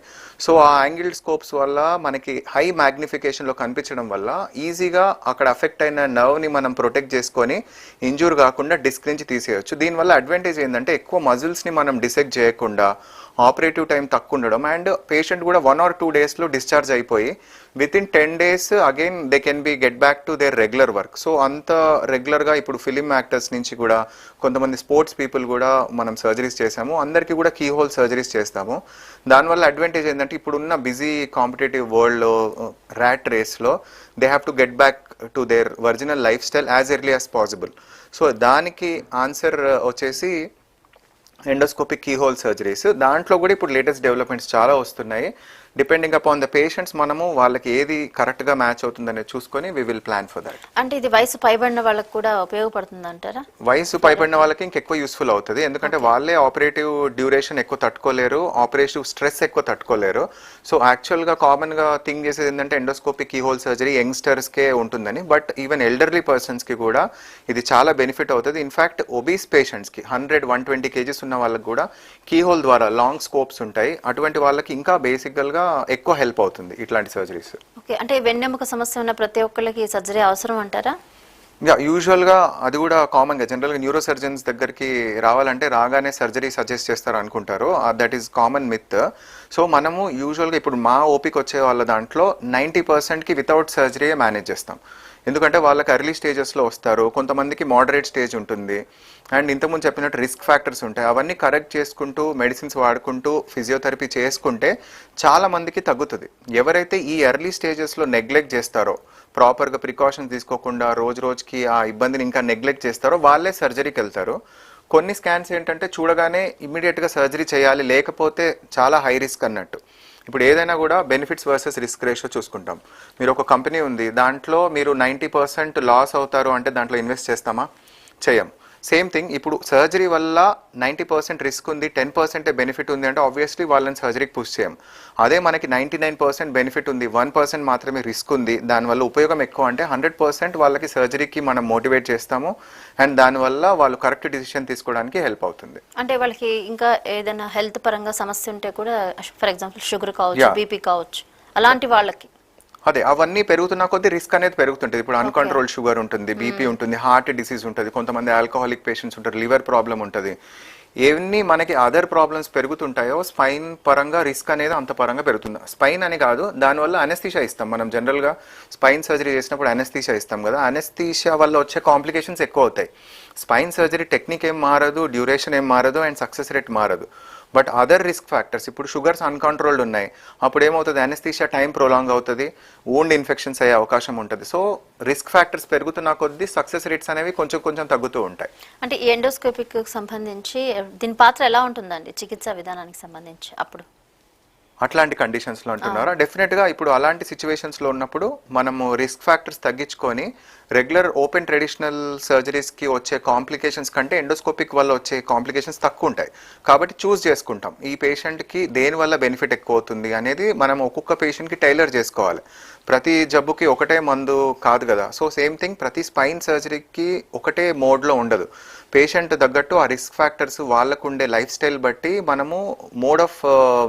సో ఆ యాంగిల్డ్ స్కోప్స్ వల్ల మనకి హై మ్యాగ్నిఫికేషన్లో కనిపించడం వల్ల ఈజీగా అక్కడ అఫెక్ట్ అయిన నర్వ్ని మనం ప్రొటెక్ట్ చేసుకొని ఇంజూర్ కాకుండా డిస్క్ నుంచి తీసేయచ్చు. దీనివల్ల అడ్వాంటేజ్ ఏంటంటే ఎక్కువ మజిల్స్ని మనం డిసెక్ట్ చేయకుండా, ఆపరేటివ్ టైం తక్కువ ఉండడం, అండ్ పేషెంట్ కూడా 1 or 2 daysలో డిశ్చార్జ్ అయిపోయి within 10 days again they can be get back to there regular work. So అంత రెగ్యులర్గా ఇప్పుడు ఫిలిం యాక్టర్స్ నుంచి కూడా కొంతమంది స్పోర్ట్స్ పీపుల్ కూడా మనం సర్జరీస్ చేసాము, అందరికీ కూడా కీ హోల్ సర్జరీస్ చేస్తాము. దానివల్ల అడ్వాంటేజ్ ఏంటంటే ఇప్పుడున్న బిజీ కాంపిటేటివ్ వరల్డ్లో, ర్యాట్ రేస్లో they have to get back to their original lifestyle as early as possible. So దానికి ఆన్సర్ వచ్చేసి ఎండోస్కోపిక్ కీ హోల్ సర్జరీస్. దాంట్లో కూడా ఇప్పుడు లేటెస్ట్ డెవలప్మెంట్స్ చాలా వస్తున్నాయి. డిపెండింగ్ అపాన్ ద పేషెంట్స్ మనము వాళ్ళకి ఏది కరెక్ట్గా మ్యాచ్ అవుతుందనేది చూసుకొని we will plan for that. అంటే ఇది వయసు పైబడిన వాళ్ళకి కూడా ఉపయోగపడుతుంది అంటారా? వయసు పైబడిన వాళ్ళకి ఇంకెక్కువ యూస్ఫుల్ అవుతుంది, ఎందుకంటే వాళ్ళే ఆపరేటివ్ డ్యూరేషన్ ఎక్కువ తట్టుకోలేరు, ఆపరేటివ్ స్ట్రెస్ ఎక్కువ తట్టుకోలేరు. సో యాక్చువల్గా కామన్గా థింక్ చేసేది ఏంటంటే ఎండోస్కోపిక్ కీ హోల్ సర్జరీ యంగ్స్టర్స్కే ఉంటుందని, బట్ ఈవెన్ ఎల్డర్లీ పర్సన్స్కి కూడా ఇది చాలా బెనిఫిట్ అవుతుంది. ఇన్ఫ్యాక్ట్ ఒబీస్ పేషెంట్స్కి 100-120 kgs ఉన్న వాళ్ళకి కూడా కీ హోల్ ద్వారా లాంగ్ స్కోప్స్ ఉంటాయి, అటువంటి వాళ్ళకి ఇంకా బేసికల్గా ఎక్కువ హెల్ప్ అవుతుంది ఇట్లాంటి సర్జరీస్. ఓకే, అంటే వెన్నెముక సమస్య ఉన్న ప్రతి ఒక్కరికి సర్జరీ అవసరం అంటారా? యూజువల్గా అది కూడా కామన్గా జనరల్గా న్యూరో సర్జన్స్ దగ్గరికి రావాలంటే రాగానే సర్జరీ సజెస్ట్ చేస్తారు అనుకుంటారు, that is common myth. So మనము యూజువల్గా ఇప్పుడు మా ఓపిక వచ్చే వాళ్ళ దాంట్లో 90%కి వితౌట్ సర్జరీయే మేనేజ్ చేస్తాం. ఎందుకంటే వాళ్ళకి ఎర్లీ స్టేజెస్లో వస్తారు, కొంతమందికి మోడరేట్ స్టేజ్ ఉంటుంది, అండ్ ఇంతకుముందు చెప్పినట్టు రిస్క్ ఫ్యాక్టర్స్ ఉంటాయి. అవన్నీ కరెక్ట్ చేసుకుంటూ మెడిసిన్స్ వాడుకుంటూ ఫిజియోథెరపీ చేసుకుంటే చాలా మందికి తగ్గుతుంది. ఎవరైతే ఈ ఎర్లీ స్టేజెస్లో నెగ్లెక్ట్ చేస్తారో, ప్రాపర్గా ప్రికాషన్స్ తీసుకోకుండా రోజు రోజుకి ఆ ఇబ్బందిని ఇంకా నెగ్లెక్ట్ చేస్తారో వాళ్ళే సర్జరీకి వెళ్తారు. కొన్ని స్కాన్స్ ఏంటంటే చూడగానే ఇమ్మీడియట్గా సర్జరీ చేయాలి, లేకపోతే చాలా హై రిస్క్ అన్నట్టు. ఇప్పుడు ఏదైనా కూడా బెనిఫిట్స్ వర్సెస్ రిస్క్ రేషియో చూసుకుంటాం. మీరు ఒక కంపెనీ ఉంది, దాంట్లో మీరు 90% లాస్ అవుతారు అంటే దాంట్లో ఇన్వెస్ట్ చేస్తామా? చేయం. సేమ్ థింగ్ ఇప్పుడు సర్జరీ వల్ల 90% రిస్క్ ఉంది, 10% బెనిఫిట్ ఉంది అంటే ఆబ్వియస్లీ వాళ్ళని సర్జరీకి పుష్ చేయం. అదే మనకి 99% బెనిఫిట్ ఉంది, 1% మాత్రమే రిస్క్ ఉంది, దానివల్ల ఉపయోగం ఎక్కువ అంటే 100% వాళ్ళకి సర్జరీకి మనం మోటివేట్ చేస్తాము. అండ్ దానివల్ల వాళ్ళు కరెక్ట్ డిసిషన్ తీసుకోవడానికి హెల్ప్ అవుతుంది. అంటే వాళ్ళకి ఇంకా ఏదైనా హెల్త్ పరంగా సమస్య ఉంటే కూడా, ఫర్ ఎగ్జాంపుల్ షుగర్ కావచ్చు, బీపీ కావచ్చు, అలాంటి వాళ్ళకి అదే అవన్నీ పెరుగుతున్న కొద్దీ రిస్క్ అనేది పెరుగుతుంటుంది. ఇప్పుడు అన్కంట్రోల్ షుగర్ ఉంటుంది, బీపీ ఉంటుంది, హార్ట్ డిసీజ్ ఉంటుంది, కొంతమంది ఆల్కహాలిక్ పేషెంట్స్ ఉంటారు, లివర్ ప్రాబ్లం ఉంటుంది. ఏవన్నీ మనకి అదర్ ప్రాబ్లమ్స్ పెరుగుతుంటాయో స్పైన్ పరంగా రిస్క్ అనేది అంత పరంగా పెరుగుతుంది. స్పైన్ అని కాదు, దానివల్ల అనెస్థీషియా ఇస్తాం మనం. జనరల్గా స్పైన్ సర్జరీ చేసినప్పుడు అనెస్థీషియా ఇస్తాం కదా, అనెస్థీషియా వల్ల వచ్చే కాంప్లికేషన్స్ ఎక్కువ అవుతాయి. స్పైన్ సర్జరీ టెక్నిక్ ఏం మారదు, డ్యూరేషన్ ఏం మారదు, అండ్ సక్సెస్ రేట్ మారదు. బట్ అదర్ రిస్క్ ఫ్యాక్టర్స్, ఇప్పుడు షుగర్స్ అన్కంట్రోల్డ్ ఉన్నాయి, అప్పుడు ఏమవుతుంది, అనెస్థీషియా టైం ప్రొలాంగ్ అవుతుంది, వూండ్ ఇన్ఫెక్షన్స్ అయ్యే అవకాశం ఉంటుంది. సో రిస్క్ ఫ్యాక్టర్స్ పెరుగుతున్న కొద్దీ సక్సెస్ రేట్స్ అనేవి కొంచెం కొంచెం తగ్గుతూ ఉంటాయి. అంటే ఈ ఎండోస్కోపిక్ సంబంధించి దీని పాత్ర ఎలా ఉంటుందండి చికిత్సా విధానానికి సంబంధించి అప్పుడు అట్లాంటి కండిషన్స్లో అంటున్నారా? డెఫినెట్గా ఇప్పుడు అలాంటి సిచ్యువేషన్స్లో ఉన్నప్పుడు మనము రిస్క్ ఫ్యాక్టర్స్ తగ్గించుకొని రెగ్యులర్ ఓపెన్ ట్రెడిషనల్ సర్జరీస్కి వచ్చే కాంప్లికేషన్స్ కంటే ఎండోస్కోపిక్ వల్ల వచ్చే కాంప్లికేషన్స్ తక్కువ ఉంటాయి. కాబట్టి చూస్ చేసుకుంటాం ఈ పేషెంట్కి దేనివల్ల బెనిఫిట్ ఎక్కువ అవుతుంది అనేది మనం ఒక్కొక్క పేషెంట్కి టైలర్ చేసుకోవాలి. ప్రతి జబ్బుకి ఒకటే మందు కాదు కదా. సో సేమ్ థింగ్ ప్రతి స్పైన్ సర్జరీకి ఒకటే మోడ్లో ఉండదు. పేషెంట్ తగ్గట్టు ఆ రిస్క్ ఫ్యాక్టర్స్ వాళ్ళకు ఉండే లైఫ్ స్టైల్ బట్టి మనము మోడ్ ఆఫ్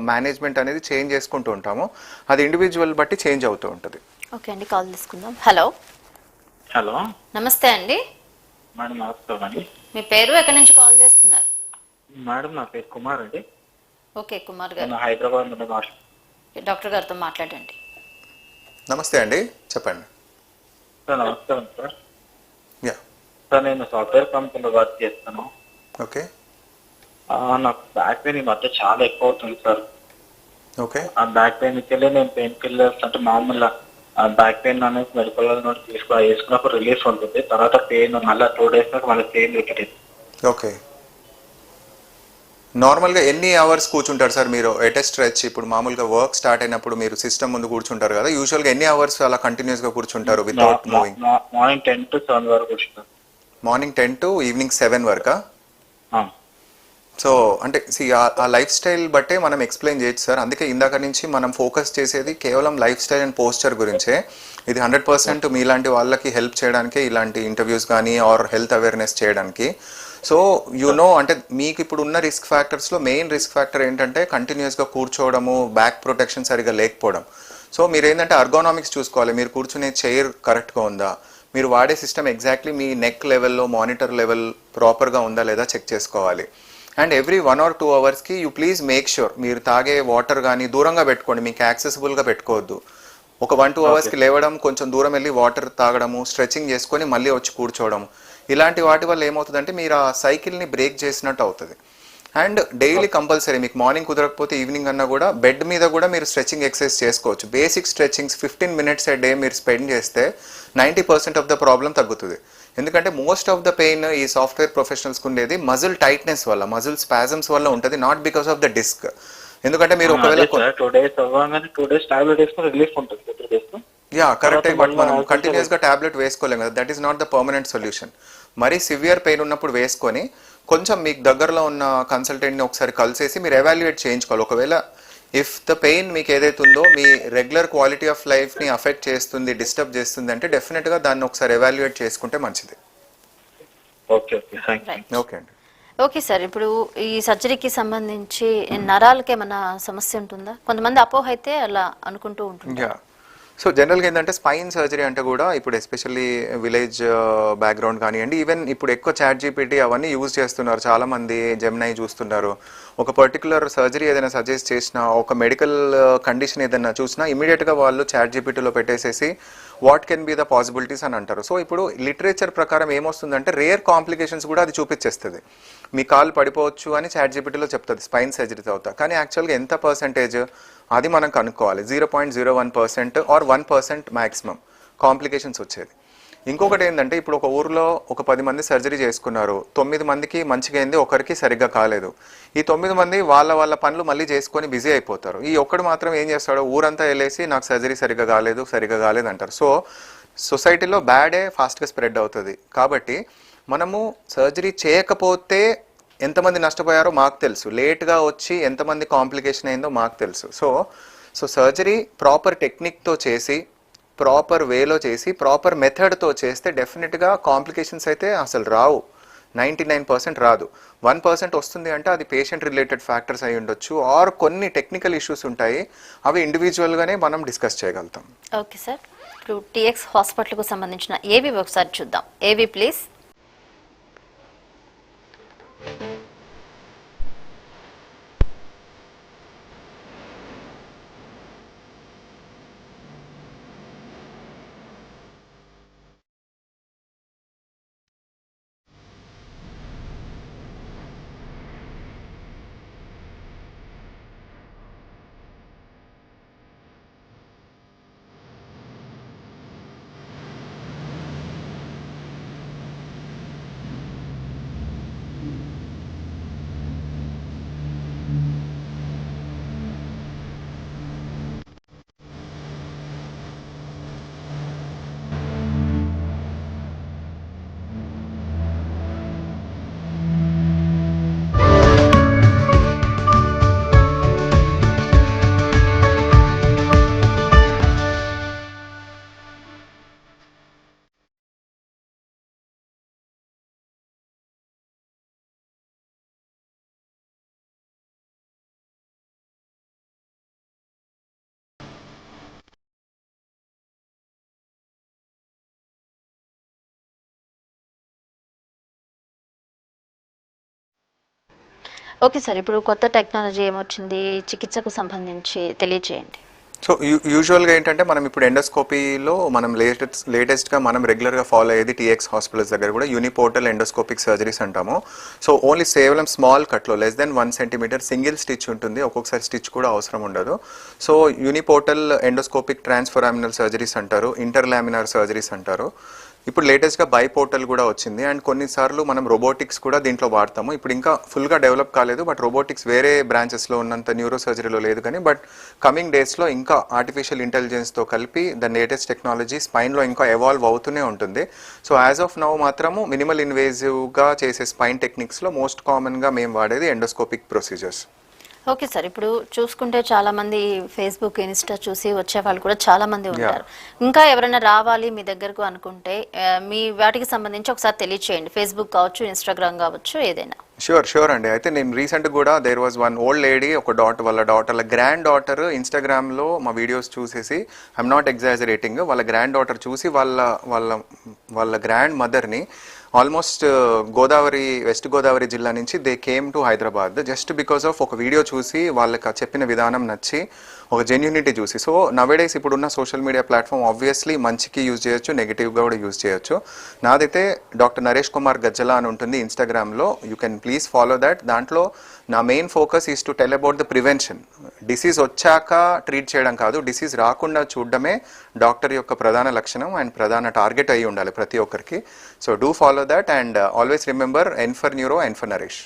మేనేజ్మెంట్ అనేది చేంజ్ చేసుకుంటూ ఉంటాము. అది ఇండివిజువల్ బట్టి చేంజ్ అవుతూ ఉంటుంది. ఓకే అండి, కాల్ తీసుకుందాం. హలో హలో, నమస్తే అండి. మేడం నమస్కారం అండి. మీ పేరు, ఎక్కడి నుంచి కాల్ చేస్తున్నారు? మేడం నా పేరు కుమార్ అండి. ఓకే కుమార్ గారు, నేను హైదరాబాద్ నుండి డాక్టర్ గారితో మాట్లాడండి. నమస్తే అండి, చెప్పండి. సార్ నమస్కారం సార్. యా సార్ నేను సాఫ్ట్వేర్ కంపెనీలో వర్క్ చేస్తాను. ఓకే. నాకు బ్యాక్ పెయిన్ ఈ మధ్య చాలా ఎక్కువ అవుతుంది సార్. ఓకే. ఆ బ్యాక్ పెయిన్ ఇచ్చేలే నేను పెయిన్ కిల్లర్స్ అంటే మామూలుగా బ్యాక్ పెయిన్ అనేది మెడికల్ వేసుకున్నప్పుడు రిలీఫ్ ఉంటుంది, తర్వాత పెయిన్ మళ్ళీ 2 days మళ్ళీ పెయిన్ రిపీట్. ఓకే. నార్మల్గా ఎన్ని అవర్స్ కూర్చుంటారు సార్ మీరు ఎట్ ఎ స్ట్రెచ్? ఇప్పుడు మామూలుగా వర్క్ స్టార్ట్ అయినప్పుడు మీరు సిస్టమ్ ముందు కూర్చుంటారు కదా, యూజువల్గా ఎన్ని అవర్స్ అలా కంటిన్యూస్గా కూర్చుంటారు వితౌట్ మూవింగ్? మార్నింగ్ 10 to 7 వరకు కూర్చుంటాను. Morning 10 to evening 7 వరకా? సో అంటే ఆ లైఫ్ స్టైల్ బట్టే మనం ఎక్స్ప్లెయిన్ చేయొచ్చు సార్. అందుకే ఇందాక నుంచి మనం ఫోకస్ చేసేది కేవలం లైఫ్ స్టైల్ అండ్ పోస్చర్ గురించే. ఇది 100% మీలాంటి వాళ్ళకి హెల్ప్ చేయడానికే ఇలాంటి ఇంటర్వ్యూస్ కానీ ఆర్ హెల్త్ అవేర్నెస్ చేయడానికి. సో అంటే మీకు ఇప్పుడు ఉన్న రిస్క్ ఫ్యాక్టర్స్లో మెయిన్ రిస్క్ ఫ్యాక్టర్ ఏంటంటే కంటిన్యూస్గా కూర్చోవడము, బ్యాక్ ప్రొటెక్షన్ సరిగా లేకపోవడం. సో మీరు ఏంటంటే అర్గోనామిక్స్ చూసుకోవాలి. మీరు కూర్చునే చైర్ కరెక్ట్గా ఉందా, మీరు వాడే సిస్టమ్ ఎగ్జాక్ట్లీ మీ నెక్ లెవెల్లో మానిటర్ లెవెల్ ప్రాపర్గా ఉందా లేదా చెక్ చేసుకోవాలి. అండ్ ఎవ్రీ 1 or 2 అవర్స్కి యూ ప్లీజ్ మేక్ ష్యూర్ మీరు తాగే వాటర్ కానీ దూరంగా పెట్టుకోండి, మీకు యాక్సెసిబుల్గా పెట్టుకోవద్దు. ఒక 1-2 అవర్స్కి లేవడం, కొంచెం దూరం వెళ్ళి వాటర్ తాగడము, స్ట్రెచింగ్ చేసుకొని మళ్ళీ వచ్చి కూర్చోవడం, ఇలాంటి వాటి వల్ల ఏమవుతుందంటే మీరు ఆ సైకిల్ని బ్రేక్ చేసినట్టు అవుతుంది. అండ్ డైలీ కంపల్సరీ మీకు మార్నింగ్ కుదరకపోతే ఈవినింగ్ అన్నా కూడా బెడ్ మీద కూడా మీరు స్ట్రెచింగ్ ఎక్సర్సైజ్ చేసుకోవచ్చు. Basic stretchings 15 minutes a day మీరు స్పెండ్ చేస్తే 90% ఆఫ్ ద ప్రాబ్లం తగ్గుతుంది. ఎందుకంటే మోస్ట్ ఆఫ్ ద పెయిన్ ఈ సాఫ్ట్వేర్ ప్రొఫెషనల్స్కి ఉండేది మజిల్ టైట్నెస్ వల్ల, మజిల్ స్పాజమ్స్ వల్ల ఉంటుంది, not because of the disc. ఎందుకంటే మీరు ఒకవేళ 2 days అవ్వగానే 2 days టాబ్లెట్ వేసుకుని రిలీఫ్ ఉంటుంది. 2 days యా కరెక్ట్. బట్ మనం కంటిన్యూస్గా టాబ్లెట్ వేసుకోలేము కదా, that is not the permanent solution. మరీ సివియర్ పెయిన్ ఉన్నప్పుడు వేసుకొని కొంచెం మీకు దగ్గరలో ఉన్న కన్సల్టెంట్ని ఒకసారి కలిసేసి మీరు ఎవాల్యుయేట్ చేయించుకోవాలి. ఒకవేళ ఇఫ్ ద పెయిన్ మీకు ఏదైతే ఉందో మీ రెగ్యులర్ క్వాలిటీ ఆఫ్ లైఫ్ని అఫెక్ట్ చేస్తుంది, డిస్టర్బ్ చేస్తుంది అంటే డెఫినెట్గా దాన్ని ఒకసారి ఎవాల్యుయేట్ చేసుకుంటే మంచిది. ఓకే ఓకే అండి. ఓకే సార్, ఇప్పుడు ఈ సర్జరీకి సంబంధించి నరాలకి ఏమైనా సమస్య ఉంటుందా? కొంతమంది అపోహ అయితే అలా అనుకుంటూ ఉంటుంది. యా సో జనరల్గా ఏంటంటే స్పైన్ సర్జరీ అంటే కూడా ఇప్పుడు ఎస్పెషల్లీ విలేజ్ బ్యాక్గ్రౌండ్ కానివ్వండి, ఈవెన్ ఇప్పుడు ఎక్కువ చాట్ జీపీటీ అవన్నీ యూజ్ చేస్తున్నారు చాలామంది, జెమినై చూస్తున్నారు. ఒక పర్టికులర్ సర్జరీ ఏదైనా సజెస్ట్ చేసినా, ఒక మెడికల్ కండిషన్ ఏదైనా చూసినా ఇమీడియట్గా వాళ్ళు చాట్ జీపీటీలో పెట్టేసేసి what can be the possibilities అని అంటారు. సో ఇప్పుడు లిటరేచర్ ప్రకారం ఏమొస్తుందంటే రేర్ కాంప్లికేషన్స్ కూడా అది చూపించేస్తుంది. మీ కాలు పడిపోవచ్చు అని చాట్ జీపీటీలో చెప్తుంది స్పైన్ సర్జరీ తర్వాత, కానీ యాక్చువల్గా ఎంత పర్సెంటేజ్ అది మనం కనుక్కోవాలి. 0.01% ఆర్ 1% మ్యాక్సిమం కాంప్లికేషన్స్ వచ్చేది. ఇంకొకటి ఏంటంటే ఇప్పుడు ఒక ఊర్లో ఒక 10 మంది సర్జరీ చేసుకున్నారు, 9 మందికి మంచిగా అయింది, ఒకరికి సరిగ్గా కాలేదు. ఈ 9 మంది వాళ్ళ పనులు మళ్ళీ చేసుకొని బిజీ అయిపోతారు. ఈ ఒక్కడు మాత్రం ఏం చేస్తాడో ఊరంతా వెళ్ళేసి నాకు సర్జరీ సరిగ్గా కాలేదు అంటారు. సో సొసైటీలో బ్యాడే ఫాస్ట్గా స్ప్రెడ్ అవుతుంది. కాబట్టి మనము సర్జరీ చేయకపోతే ఎంతమంది నష్టపోయారో మాకు తెలుసు, లేట్గా వచ్చి ఎంతమంది కాంప్లికేషన్ అయిందో మాకు తెలుసు. సో సర్జరీ ప్రాపర్ టెక్నిక్తో చేసి, ప్రాపర్ వేలో చేసి, ప్రాపర్ మెథడ్తో చేస్తే డెఫినెట్గా కాంప్లికేషన్స్ అయితే అసలు రావు. 99% రాదు. 1% వస్తుంది అంటే అది పేషెంట్ రిలేటెడ్ ఫ్యాక్టర్స్ అయి ఉండొచ్చు, ఆర్ కొన్ని టెక్నికల్ ఇష్యూస్ ఉంటాయి, అవి ఇండివిజువల్గానే మనం డిస్కస్ చేయగలుగుతాం. ఓకే సార్, ఇప్పుడు టీఎక్స్ హాస్పిటల్కు సంబంధించిన ఏవి ఒకసారి చూద్దాం. ఏవి ప్లీజ్. ఓకే సార్, ఇప్పుడు కొత్త టెక్నాలజీ ఏమొచ్చింది చికిత్సకు సంబంధించి తెలియజేయండి. సో యూజువల్గా ఏంటంటే మనం ఇప్పుడు ఎండోస్కోపీలో మనం లేటెస్ట్గా మనం రెగ్యులర్గా ఫాలో అయ్యేది టీఎక్స్ హాస్పిటల్స్ దగ్గర కూడా యూనిపోర్టల్ ఎండోస్కోపిక్ సర్జరీస్ అంటాము. సో ఓన్లీ కేవలం స్మాల్ కట్లో less than 1 centimetre single stitch ఉంటుంది, ఒక్కొక్కసారి స్టిచ్ కూడా అవసరం ఉండదు. So uniportal endoscopic transforaminal surgeries అంటారు, ఇంటర్లామినార్ సర్జరీస్ అంటారు. ఇప్పుడు లేటెస్ట్గా బైపోర్టల్ కూడా వచ్చింది, అండ్ కొన్నిసార్లు మనం రోబోటిక్స్ కూడా దీంట్లో వాడతాము. ఇప్పుడు ఇంకా ఫుల్గా డెవలప్ కాలేదు, బట్ రోబోటిక్స్ వేరే బ్రాంచెస్లో ఉన్నంత న్యూరో సర్జరీలో లేదు, కానీ బట్ కమింగ్ డేస్లో ఇంకా ఆర్టిఫిషియల్ ఇంటెలిజెన్స్తో కలిపి ద లేటెస్ట్ టెక్నాలజీ స్పైన్లో ఇంకా ఎవాల్వ్ అవుతూనే ఉంటుంది. సో యాజ్ ఆఫ్ నౌ మాత్రము మినిమల్ ఇన్వేజివ్గా చేసే స్పైన్ టెక్నిక్స్లో మోస్ట్ కామన్గా మేము వాడేది ఎండోస్కోపిక్ ప్రొసీజర్స్. ఓకే సార్, ఇప్పుడు చూసుకుంటే చాలా మంది ఫేస్బుక్, ఇన్స్టా చూసి వచ్చే వాళ్ళు కూడా చాలా మంది ఉంటారు. ఇంకా ఎవరైనా రావాలి మీ దగ్గరకు అనుకుంటే మీ వాటికి సంబంధించి ఒకసారి తెలియచేయండి. ఫేస్బుక్ కావచ్చు, ఇన్స్టాగ్రామ్ కావచ్చు, ఏదైనా. షూర్ అండి. అయితే నేను రీసెంట్ కూడా there was one old lady, వాళ్ళ గ్రాండ్ డాటర్ ఇన్స్టాగ్రామ్లో మా వీడియోస్ చూసేసి, ఐఎమ్ నాట్ ఎగ్జాజరేటింగ్, వాళ్ళ గ్రాండ్ డాటర్ చూసి వాళ్ళ గ్రాండ్ మదర్ని ఆల్మోస్ట్ వెస్ట్ గోదావరి జిల్లా నుంచి they came to Hyderabad just because of ఒక వీడియో చూసి వాళ్ళకి చెప్పిన విధానం నచ్చి, ఒక జెన్యూనిటీ చూసి. సో నవేడేస్ ఇప్పుడున్న సోషల్ మీడియా ప్లాట్ఫామ్ ఆబ్వియస్లీ మంచికి యూజ్ చేయొచ్చు, నెగిటివ్గా కూడా యూజ్ చేయొచ్చు. నాదైతే డాక్టర్ నరేష్ కుమార్ గజ్జల అని ఉంటుంది ఇన్స్టాగ్రామ్లో, you can please follow that. దాంట్లో నా main focus is to tell about the prevention. Disease వచ్చాక ట్రీట్ చేయడం కాదు, డిసీజ్ రాకుండా చూడడమే డాక్టర్ యొక్క ప్రధాన లక్షణం అండ్ ప్రధాన టార్గెట్ అయి ఉండాలి ప్రతి ఒక్కరికి. So do follow that and always remember N for neuro, N for Naresh.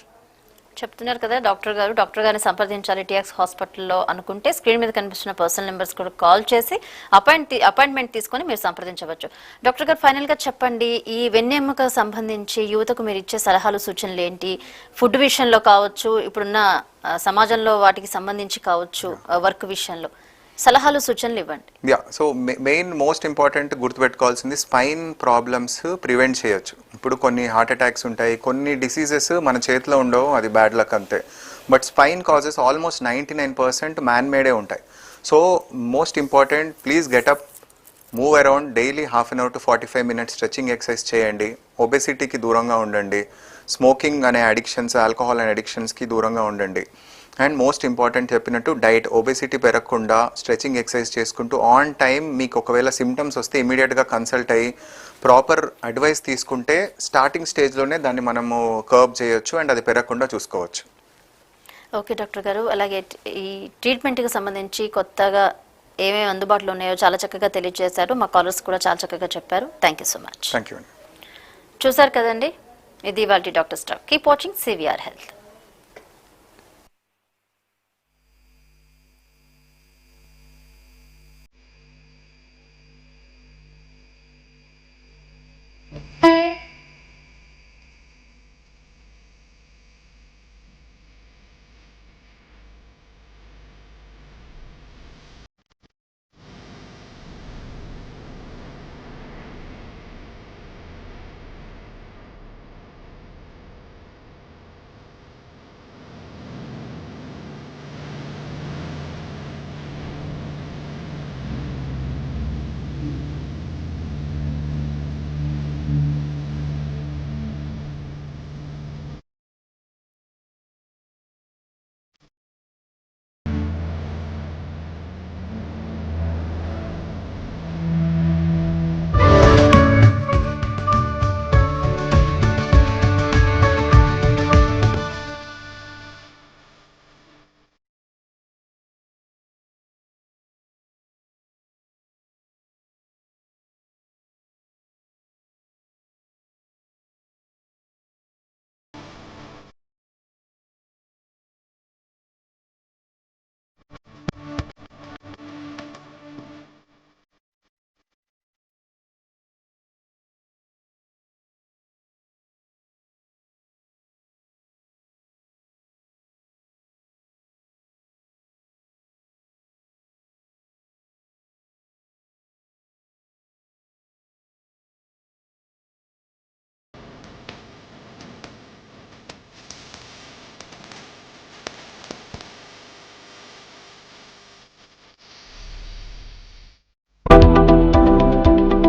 చెప్తున్నారు కదా డాక్టర్ గారిని సంప్రదించాలి టీఎక్స్ హాస్పిటల్లో అనుకుంటే స్క్రీన్ మీద కనిపిస్తున్న పర్సనల్ నెంబర్స్ కూడా కాల్ చేసి అపాయింట్మెంట్ తీసుకొని మీరు సంప్రదించవచ్చు. డాక్టర్ గారు, ఫైనల్గా చెప్పండి, ఈ వెన్నెముక సంబంధించి యువతకు మీరు ఇచ్చే సలహాలు, సూచనలు ఏంటి? ఫుడ్ విషయంలో కావచ్చు, ఇప్పుడున్న సమాజంలో వాటికి సంబంధించి కావచ్చు, వర్క్ విషయంలో సలహాలు, సూచనలు ఇవ్వండి. సో మెయిన్ మోస్ట్ ఇంపార్టెంట్ గుర్తుపెట్టుకోవాల్సింది స్పైన్ ప్రాబ్లమ్స్ ప్రివెంట్ చేయొచ్చు. ఇప్పుడు కొన్ని హార్ట్ అటాక్స్ ఉంటాయి, కొన్ని డిసీజెస్ మన చేతిలో ఉండవు, అది బ్యాడ్ లక్ అంతే. But spine causes almost 99% man made ఉంటాయి. So most important, please get up move around daily half an hour to 45 minutes stretching exercise చేయండి. ఒబెసిటీకి దూరంగా ఉండండి. స్మోకింగ్ అనే అడిక్షన్స్, ఆల్కహాల్ అనే అడిక్షన్స్కి దూరంగా ఉండండి. అండ్ మోస్ట్ ఇంపార్టెంట్ చెప్పినట్టు డైట్, ఒబెసిటీ పెరగకుండా స్ట్రెచింగ్ ఎక్సర్సైజ్ చేసుకుంటూ ఆన్ టైం మీకు ఒకవేళ సిమ్టమ్స్ వస్తే ఇమీడియట్గా కన్సల్ట్ అయ్యి ప్రాపర్ అడ్వైస్ తీసుకుంటే స్టార్టింగ్ స్టేజ్లోనే దాన్ని మనము కర్బ్ చేయొచ్చు అండ్ అది పెరగకుండా చూసుకోవచ్చు. ఓకే డాక్టర్ గారు, అలాగే ఈ ట్రీట్మెంట్కి సంబంధించి కొత్తగా ఏమేమి అందుబాటులో ఉన్నాయో చాలా చక్కగా తెలియజేశారు. మా కాలర్స్ కూడా చాలా చక్కగా చెప్పారు. Thank you so much. Thank you. చూసారు కదండి, ఇది ఇవాల్టి doctor stock. Keep watching CVR Health.